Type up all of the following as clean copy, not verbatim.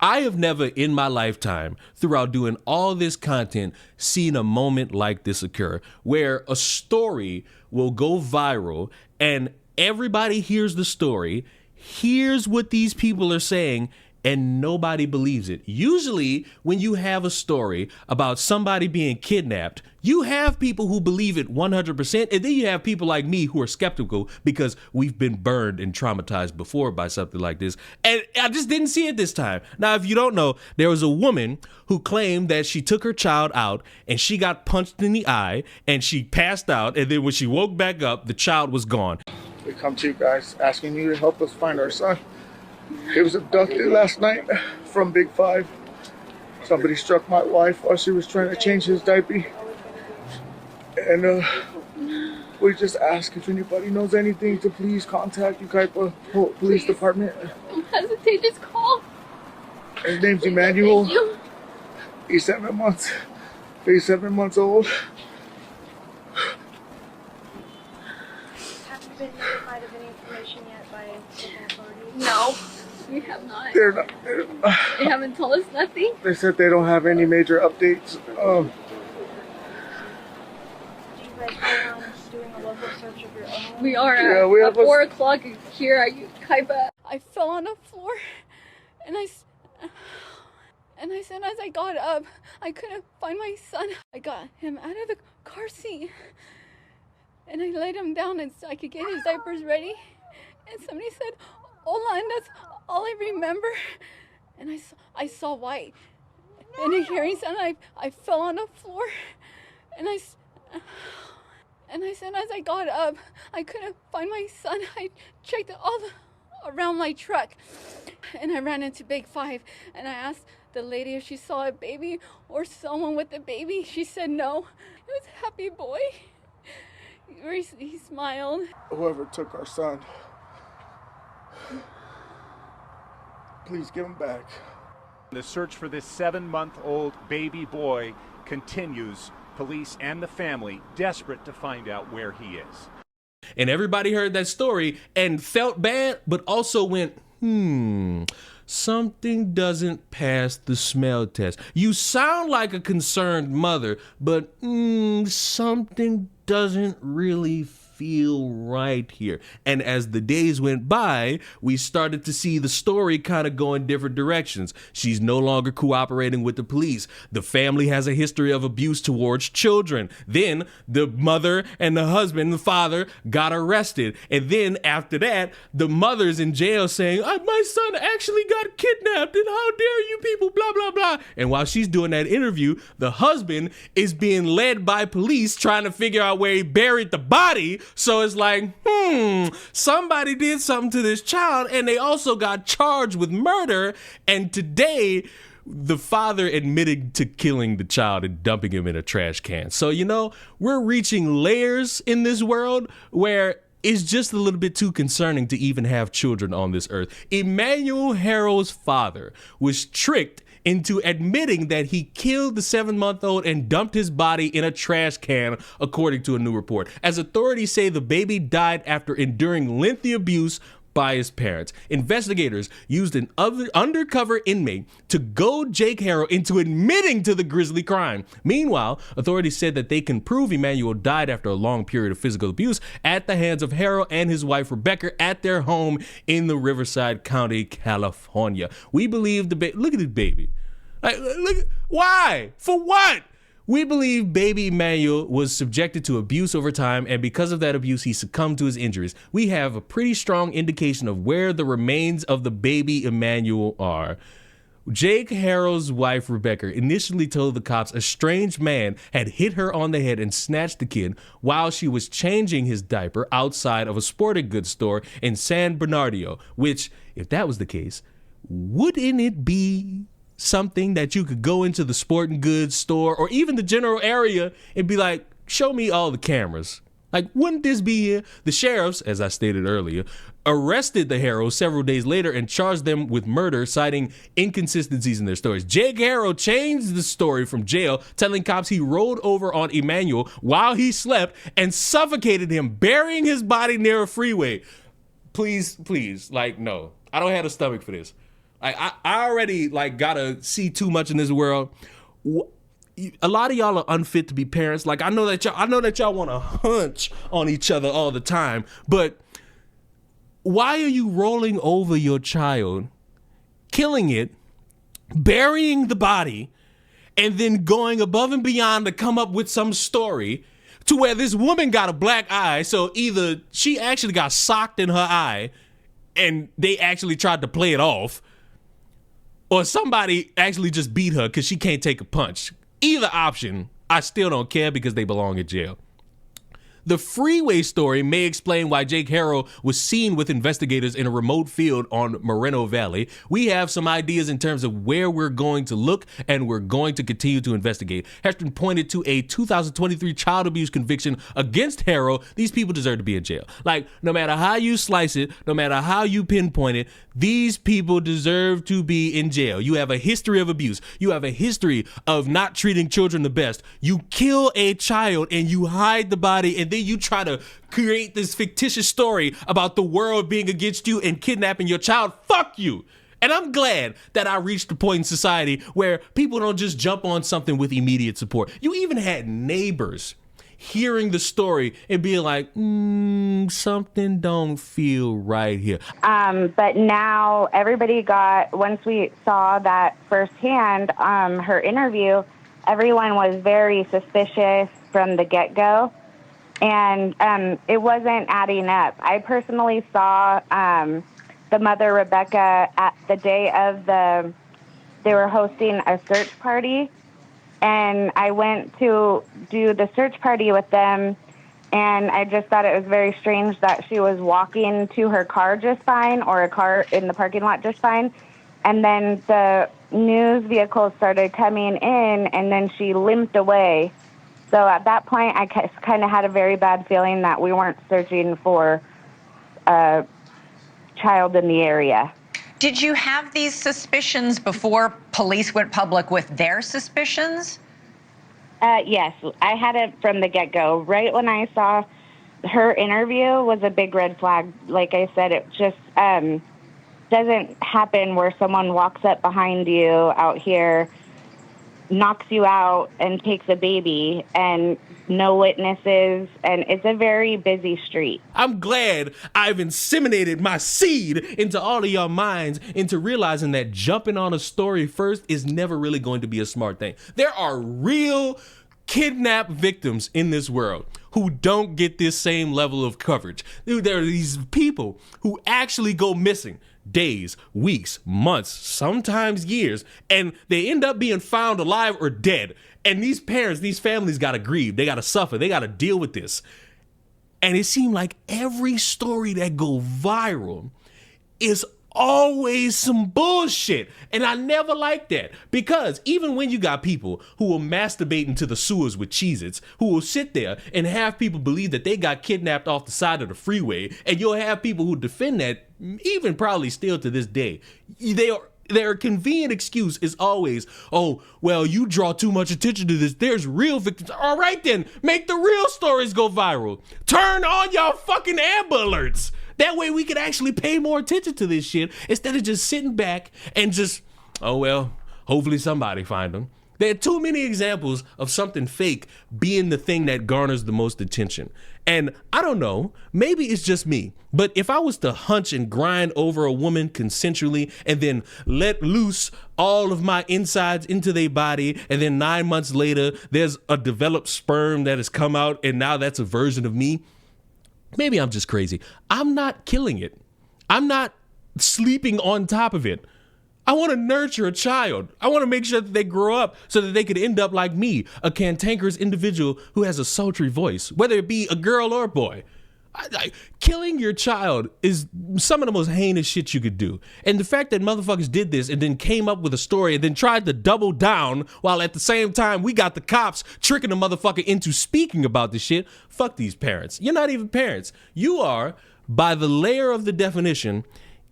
I have never in my lifetime, throughout doing all this content, seen a moment like this occur where a story will go viral and everybody hears the story, hears what these people are saying, and nobody believes it. Usually, when you have a story about somebody being kidnapped, you have people who believe it 100%, and then you have people like me who are skeptical because we've been burned and traumatized before by something like this. And I just didn't see it this time. Now, if you don't know, there was a woman who claimed that she took her child out and she got punched in the eye and she passed out, and then when she woke back up, the child was gone. We come to you guys asking you to help us find our son. He was abducted last night from Big Five. Somebody struck my wife while she was trying to change his diaper. And we just ask if anybody knows anything to please contact Yucaipa Police Department. Don't hesitate, just call. His name's Emmanuel. He's 7 months. He's 7 months old. Have you been notified of any information yet by the authorities? No, we have not. They haven't told us nothing. They said they don't have any major updates. Do you guys plan on doing a local search of your own? We are Yeah, we have at 4 o'clock here at Yucaipa. I fell on the floor and I said as I got up, I couldn't find my son. I got him out of the car seat and I laid him down and so I could get his diapers ready. And somebody said, "Hola," and that's all I remember. And I saw white. And a hearing sound, I fell on the floor and I said as I got up, I couldn't find my son. I checked around my truck and I ran into Big Five and I asked the lady if she saw a baby or someone with a baby. She said no. It was a happy boy. He smiled. Whoever took our son, please give him back. The search for this 7-month-old baby boy continues. Police and the family desperate to find out where he is. And everybody heard that story and felt bad, but also went, something doesn't pass the smell test. You sound like a concerned mother, but something doesn't really feel right here. And as the days went by, we started to see the story kind of go in different directions. She's no longer cooperating with the police. The family has a history of abuse towards children. Then the mother and the husband, the father, got arrested. And then after that, the mother's in jail saying, my son actually got kidnapped and how dare you people, blah, blah, blah. And while she's doing that interview, the husband is being led by police trying to figure out where he buried the body. So it's like, somebody did something to this child and they also got charged with murder. And today, the father admitted to killing the child and dumping him in a trash can. So, we're reaching layers in this world where it's just a little bit too concerning to even have children on this earth. Emmanuel Harrell's father was tricked into admitting that he killed the 7-month-old and dumped his body in a trash can, according to a new report. As authorities say, the baby died after enduring lengthy abuse by his parents. Investigators used an undercover inmate to goad Jake Harrell into admitting to the grisly crime. Meanwhile, authorities said that they can prove Emmanuel died after a long period of physical abuse at the hands of Harrell and his wife Rebecca at their home in the Riverside County, California. We believe the baby. Look at this baby. Look. Why? For what? We believe baby Emmanuel was subjected to abuse over time, and because of that abuse, he succumbed to his injuries. We have a pretty strong indication of where the remains of the baby Emmanuel are. Jake Harrell's wife, Rebecca, initially told the cops a strange man had hit her on the head and snatched the kid while she was changing his diaper outside of a sporting goods store in San Bernardino, which, if that was the case, wouldn't it be something that you could go into the sporting goods store or even the general area and be like, show me all the cameras? Like, wouldn't this be here? The sheriffs, as I stated earlier, arrested the Harrells several days later and charged them with murder, citing inconsistencies in their stories. Jake Harrell changed the story from jail, telling cops he rolled over on Emmanuel while he slept and suffocated him, burying his body near a freeway. Please, no. I don't have a stomach for this. Like I already like gotta see too much in this world. A lot of y'all are unfit to be parents. Like I know that y'all want to hunch on each other all the time, but why are you rolling over your child, killing it, burying the body, and then going above and beyond to come up with some story to where this woman got a black eye, so either she actually got socked in her eye and they actually tried to play it off, or somebody actually just beat her because she can't take a punch. Either option, I still don't care because they belong in jail. The freeway story may explain why Jake Harrell was seen with investigators in a remote field on Moreno Valley. We have some ideas in terms of where we're going to look, and we're going to continue to investigate. Heston pointed to a 2023 child abuse conviction against Harrell. These people deserve to be in jail. Like, no matter how you slice it, no matter how you pinpoint it, these people deserve to be in jail. You have a history of abuse. You have a history of not treating children the best. You kill a child and you hide the body, and then you try to create this fictitious story about the world being against you and kidnapping your child. Fuck you. And I'm glad that I reached a point in society where people don't just jump on something with immediate support. You even had neighbors hearing the story and being like, something don't feel right here. But now everybody once we saw that firsthand, her interview, everyone was very suspicious from the get-go. And it wasn't adding up. I personally saw the mother, Rebecca, at the day of they were hosting a search party. And I went to do the search party with them, and I just thought it was very strange that she was walking to her car just fine, or a car in the parking lot just fine. And then the news vehicles started coming in, and then she limped away. So at that point, I kind of had a very bad feeling that we weren't searching for a child in the area. Did you have these suspicions before police went public with their suspicions? Yes, I had it from the get-go. Right when I saw her interview was a big red flag. Like I said, it just doesn't happen where someone walks up behind you out here, knocks you out, and takes a baby, and no witnesses, and it's a very busy street. I'm glad I've inseminated my seed into all of your minds into realizing that jumping on a story first is never really going to be a smart thing. There are real kidnapped victims in this world who don't get this same level of coverage. There are these people who actually go missing days, weeks, months, sometimes years, and they end up being found alive or dead. And these parents, these families gotta grieve. They gotta suffer. They gotta deal with this. And it seemed like every story that go viral is always some bullshit. And I never liked that, because even when you got people who will masturbate into the sewers with Cheez-Its, who will sit there and have people believe that they got kidnapped off the side of the freeway, and you'll have people who defend that, even probably still to this day, their convenient excuse is always, oh, well, you draw too much attention to this. There's real victims. All right, then, make the real stories go viral. Turn on y'all fucking Amber Alerts. That way we could actually pay more attention to this shit instead of just sitting back and just, oh, well, hopefully somebody find them. There are too many examples of something fake being the thing that garners the most attention. And I don't know, maybe it's just me, but if I was to hunch and grind over a woman consensually and then let loose all of my insides into their body, and then 9 months later, there's a developed sperm that has come out and now that's a version of me, maybe I'm just crazy. I'm not killing it. I'm not sleeping on top of it. I want to nurture a child. I want to make sure that they grow up so that they could end up like me, a cantankerous individual who has a sultry voice, whether it be a girl or a boy. Killing your child is some of the most heinous shit you could do. And the fact that motherfuckers did this and then came up with a story and then tried to double down while at the same time we got the cops tricking the motherfucker into speaking about this shit. Fuck these parents. You're not even parents. You are, by the layer of the definition,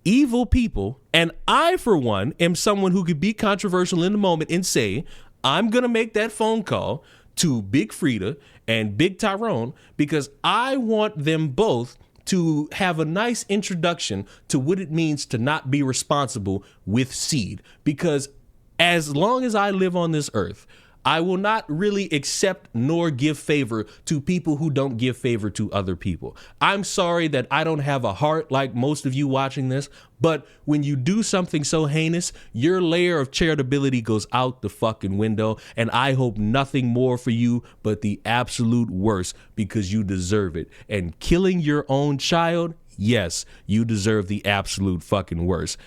evil people. And I, for one, am someone who could be controversial in the moment and say, I'm going to make that phone call to Big Frida and Big Tyrone because I want them both to have a nice introduction to what it means to not be responsible with seed. Because as long as I live on this earth, I will not really accept nor give favor to people who don't give favor to other people. I'm sorry that I don't have a heart like most of you watching this, but when you do something so heinous, your layer of charitability goes out the fucking window, and I hope nothing more for you but the absolute worst, because you deserve it. And killing your own child, yes, you deserve the absolute fucking worst.